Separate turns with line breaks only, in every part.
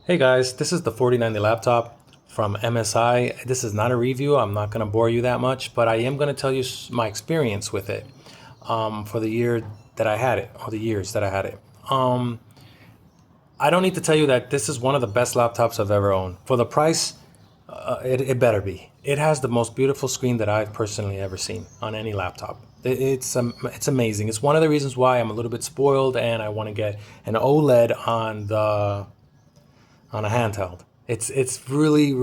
Hey guys, this is the 4090 laptop from MSI. This is not a review. I'm not going to bore you that much, but I am going to tell you my experience with it for the year that I had it, or the years that I had it. I don't need to tell you that this is one of the best laptops I've ever owned. For the price, it better be. It has the most beautiful screen that I've personally ever seen on any laptop. It's amazing. It's one of the reasons why I'm a little bit spoiled and I want to get an OLED on a handheld. It's really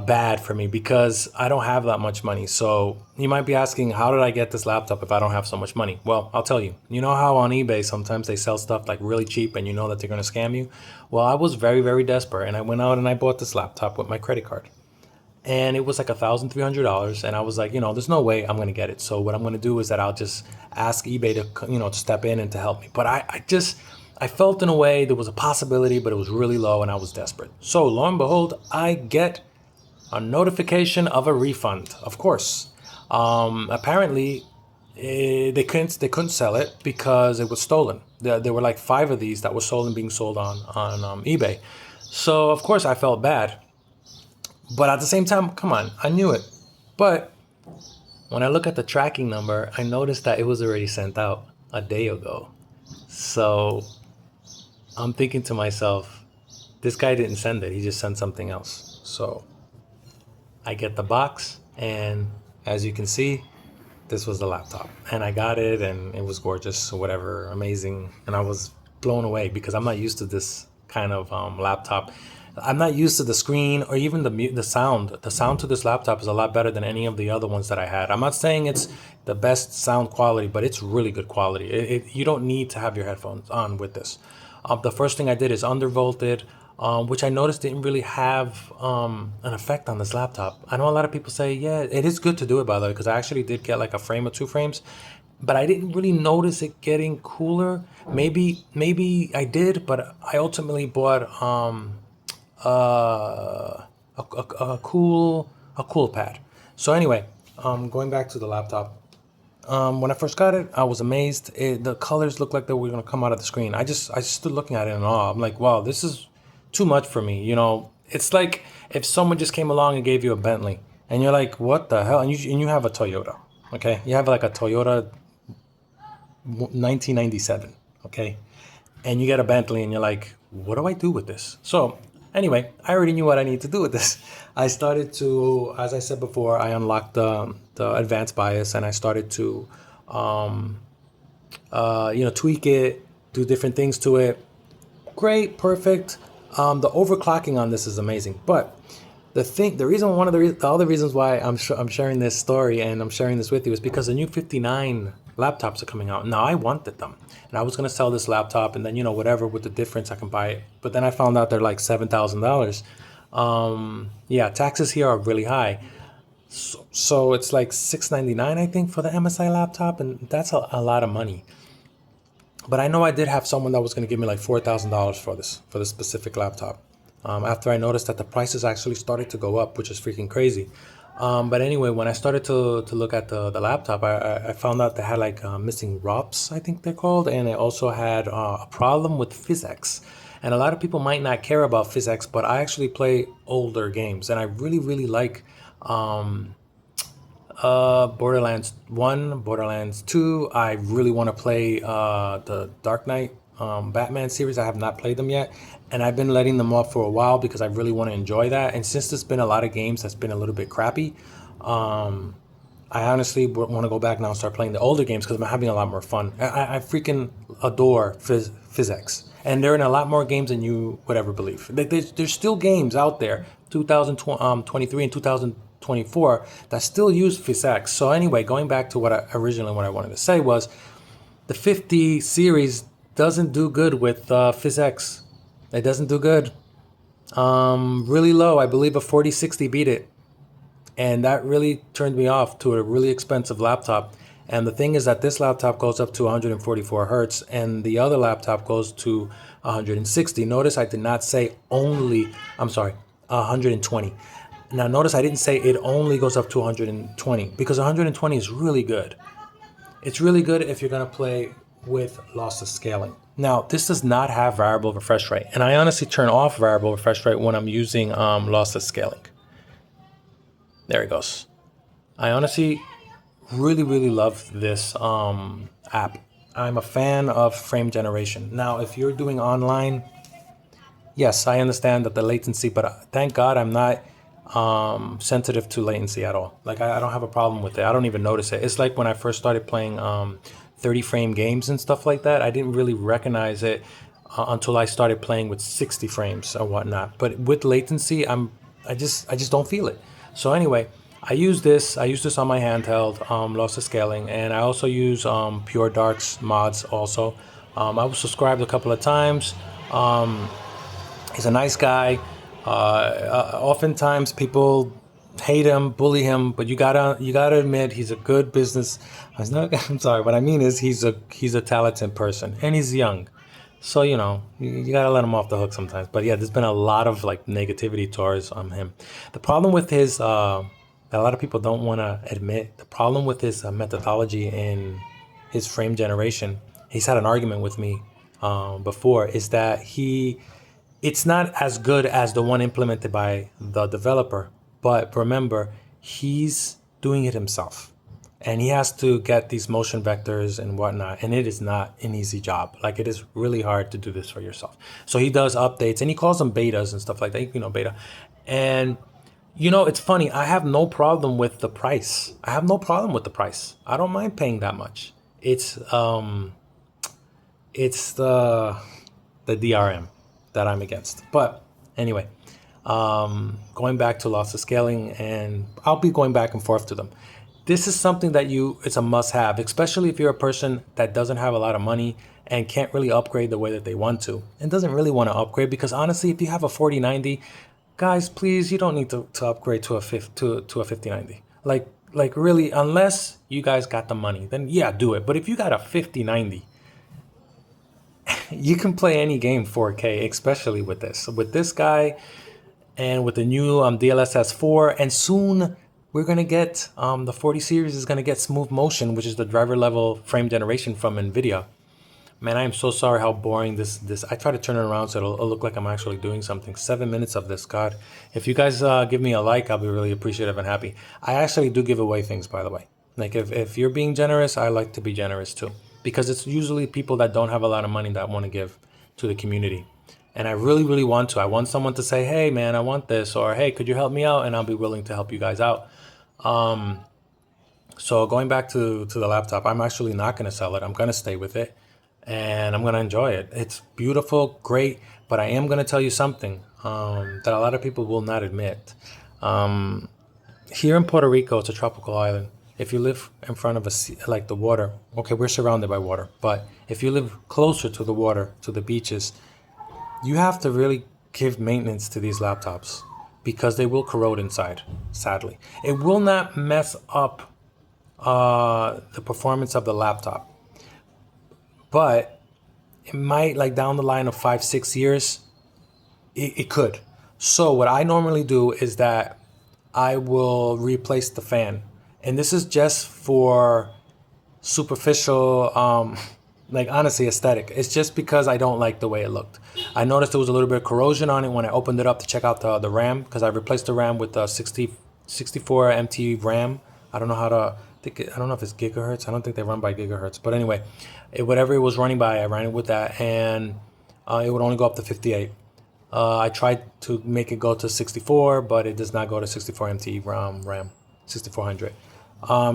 bad for me because I don't have that much money. So you might be asking, how did I get this laptop if I don't have so much money? Well, I'll tell you. You know how on eBay sometimes they sell stuff like really cheap and you know that they're going to scam you? Well, I was very desperate and I went out and I bought this laptop with my credit card. And it was like $1,300, and I was like, there's no way I'm gonna get it. So what I'm gonna do is that I'll just ask eBay to step in and to help me. But I felt in a way there was a possibility, but it was really low, and I was desperate. So lo and behold, I get a notification of a refund. Of course, apparently they couldn't sell it because it was stolen. There were like five of these that were stolen, being sold on eBay. So of course I felt bad. But at the same time, come on, I knew it. But when I look at the tracking number, I noticed that it was already sent out a day ago. So I'm thinking to myself, this guy didn't send it. He just sent something else. So I get the box, and as you can see, this was the laptop. And I got it, and it was gorgeous, whatever, amazing. And I was blown away because I'm not used to this kind of laptop. I'm not used to the screen or even the sound. The sound to this laptop is a lot better than any of the other ones that I had. I'm not saying it's the best sound quality, but it's really good quality. You don't need to have your headphones on with this. The first thing I did is undervolted, which I noticed didn't really have an effect on this laptop. I know a lot of people say, yeah, it is good to do it, by the way, because I actually did get like a frame or two frames, but I didn't really notice it getting cooler. Maybe I did, but I ultimately bought a cool pad. So anyway, going back to the laptop. When I first got it, I was amazed. The colors looked like they were gonna come out of the screen. I stood looking at it in awe. I'm like, wow, this is too much for me. It's like if someone just came along and gave you a Bentley, and you're like, what the hell? And you have a Toyota. Okay, you have like a Toyota 1997. Okay, and you get a Bentley, and you're like, what do I do with this? So anyway, I already knew what I need to do with this. I started to, as I said before, I unlocked the advanced BIOS, and I started to, tweak it, do different things to it. Great, perfect. The overclocking on this is amazing, but the other reasons why I'm sharing this story and I'm sharing this with you is because the new 59 laptops are coming out. Now I wanted them, and I was gonna sell this laptop, and then whatever with the difference I can buy it. But then I found out they're like $7,000. Yeah, taxes here are really high, so it's like $699 I think for the MSI laptop, and that's a lot of money. But I know I did have someone that was going to give me like $4,000 for this specific laptop. After I noticed that the prices actually started to go up, which is freaking crazy. But anyway, when I started to look at the laptop, I found out they had like missing ROPs, I think they're called, and it also had a problem with physics. And a lot of people might not care about physics, but I actually play older games, and I really like Borderlands 1, Borderlands 2. I really want to play the Dark Knight Batman series. I have not played them yet, and I've been letting them off for a while because I really want to enjoy that. And since there's been a lot of games that's been a little bit crappy, I honestly want to go back now and start playing the older games because I'm having a lot more fun. I freaking adore physics, and they're in a lot more games than you would ever believe. There's still games out there, 2023 and 2024, that still use physics. So anyway, going back to what I wanted to say was the 50 series doesn't do good with physics. It doesn't do good. Really low. I believe a 4060 beat it. And that really turned me off to a really expensive laptop. And the thing is that this laptop goes up to 144 hertz and the other laptop goes to 160. Notice I did not say only, I'm sorry, 120. Now notice I didn't say it only goes up to 120 because 120 is really good. It's really good if you're going to play with lossless scaling. Now, this does not have variable refresh rate, and I honestly turn off variable refresh rate when I'm using lossless scaling. There it goes. I honestly really love this app. I'm a fan of frame generation. Now, if you're doing online, yes, I understand that the latency, but thank God I'm not sensitive to latency at all. Like I don't have a problem with it. I don't even notice it. It's like when I first started playing 30 frame games and stuff like that. I didn't really recognize it until I started playing with 60 frames or whatnot. But with latency, I just don't feel it. So anyway, I use this. I use this on my handheld, lossless scaling, and I also use Pure Darks mods also. I was subscribed a couple of times. He's a nice guy. Oftentimes people hate him, bully him, but you gotta admit he's a good business. I'm sorry. What I mean is he's a talented person and he's young, so you gotta let him off the hook sometimes. But yeah, there's been a lot of like negativity towards him. The problem with his that a lot of people don't want to admit. The problem with his methodology in his frame generation. He's had an argument with me before. Is that it's not as good as the one implemented by the developer. But remember, he's doing it himself. And he has to get these motion vectors and whatnot. And it is not an easy job. Like, it is really hard to do this for yourself. So he does updates and he calls them betas and stuff like that, beta. And, it's funny. I have no problem with the price. I don't mind paying that much. It's the DRM that I'm against. But anyway, going back to lossless scaling, and I'll be going back and forth to them. This is something that it's a must have, especially if you're a person that doesn't have a lot of money and can't really upgrade the way that they want to and doesn't really want to upgrade. Because honestly, if you have a 4090, guys, please, you don't need to upgrade to a 5090. Like really, unless you guys got the money, then yeah, do it. But if you got a 5090, you can play any game 4K, especially with this guy, and with the new DLSS 4, and soon we're gonna get the 40 series is gonna get smooth motion, which is the driver level frame generation from NVIDIA. Man, I am so sorry how boring this. I try to turn it around so it'll look like I'm actually doing something. 7 minutes of this, God. If you guys give me a like, I'll be really appreciative and happy. I actually do give away things, by the way. Like if you're being generous, I like to be generous too. Because it's usually people that don't have a lot of money that want to give to the community. And I really want to. I want someone to say, hey, man, I want this. Or, hey, could you help me out? And I'll be willing to help you guys out. So going back to the laptop, I'm actually not going to sell it. I'm going to stay with it. And I'm going to enjoy it. It's beautiful, great. But I am going to tell you something that a lot of people will not admit. Here in Puerto Rico, it's a tropical island. If you live in front of a sea, like the water, okay, we're surrounded by water. But if you live closer to the water, to the beaches, you have to really give maintenance to these laptops because they will corrode inside, sadly. It will not mess up the performance of the laptop, but it might, like down the line of 5-6 years, it could. So what I normally do is that I will replace the fan. And this is just for superficial, like honestly aesthetic. It's just because I don't like the way it looked. I noticed there was a little bit of corrosion on it when I opened it up to check out the RAM, because I replaced the RAM with the 64 MT RAM. I don't know I don't know if it's gigahertz. I don't think they run by gigahertz. But anyway, whatever it was running by, I ran it with that, and it would only go up to 58. I tried to make it go to 64, but it does not go to 64 MT RAM, 6400.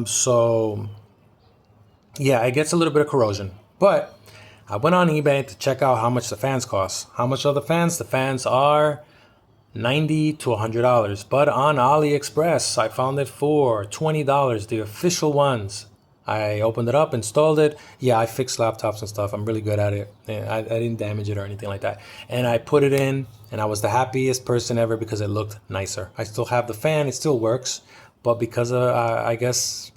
So yeah, it gets a little bit of corrosion, but I went on eBay to check out how much the fans cost. How much are the fans? The fans are $90 to $100, but on AliExpress, I found it for $20, the official ones. I opened it up, installed it. Yeah, I fix laptops and stuff. I'm really good at it. I didn't damage it or anything like that. And I put it in, and I was the happiest person ever because it looked nicer. I still have the fan. It still works. But because of, I guess,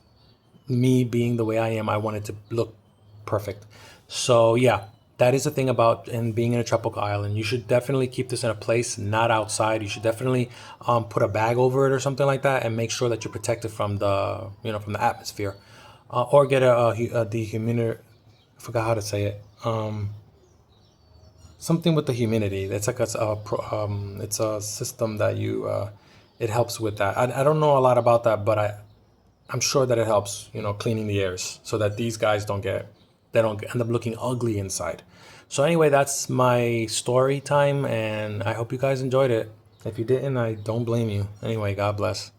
me being the way I am, I wanted to look perfect. So yeah, that is the thing about being in a tropical island. You should definitely keep this in a place, not outside. You should definitely put a bag over it or something like that, and make sure that you're protected from the atmosphere. Or get a dehumidifier. I forgot how to say it. something with the humidity. It's like it's a system that it helps with that. I don't know a lot about that, but I'm sure that it helps, cleaning the airs so that these guys they don't end up looking ugly inside. So anyway, that's my story time, and I hope you guys enjoyed it. If you didn't, I don't blame you. Anyway, God bless.